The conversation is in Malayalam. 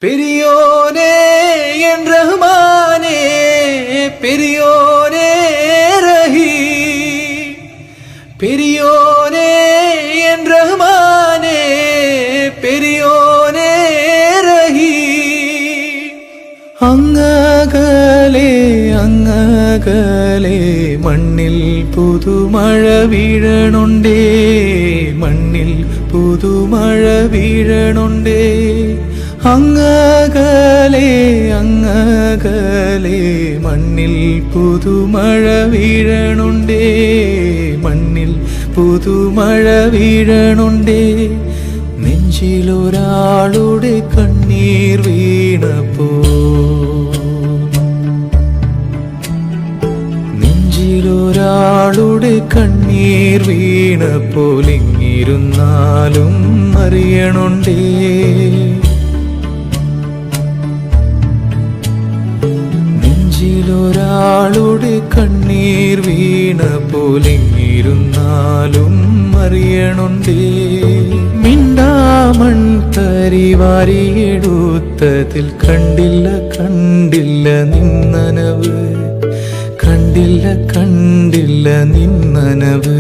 பெரியோனே என் ரஹ்மானே, பெரியோனே ரஹீம், பெரியோனே என் ரஹ்மானே, பெரியோனே ரஹீம். അങ്ങകലെ അങ്ങകലെ മണ്ണിൽ പുതുമഴ വീഴണുണ്ടേ, മണ്ണിൽ പുതുമഴ വീഴണുണ്ടേ. അങ്ങകലെ അങ്ങകലെ മണ്ണിൽ പുതുമഴ വീഴണുണ്ടേ, മണ്ണിൽ പുതുമഴ വീഴണുണ്ടേ. നെഞ്ചിലൊരാളുടെ കണ്ണീർ വീണപ്പോ, നെഞ്ചിലൊരാളുടെ കണ്ണീർ വീണപ്പോൾ ഇങ്ങിരുന്നാലും അറിയണുണ്ടേ. നെഞ്ചിലൊരാളുടെ കണ്ണീർ വീണപ്പോൾ ഇങ്ങിരുന്നാലും അറിയണുണ്ടേ. മിണ്ടാമൺ തരി വാരിയെടുത്തതിൽ കണ്ടില്ല കണ്ടില്ല നിന്നനവ്, കണ്ടില്ല കണ്ടില്ല നിന്നനവ്.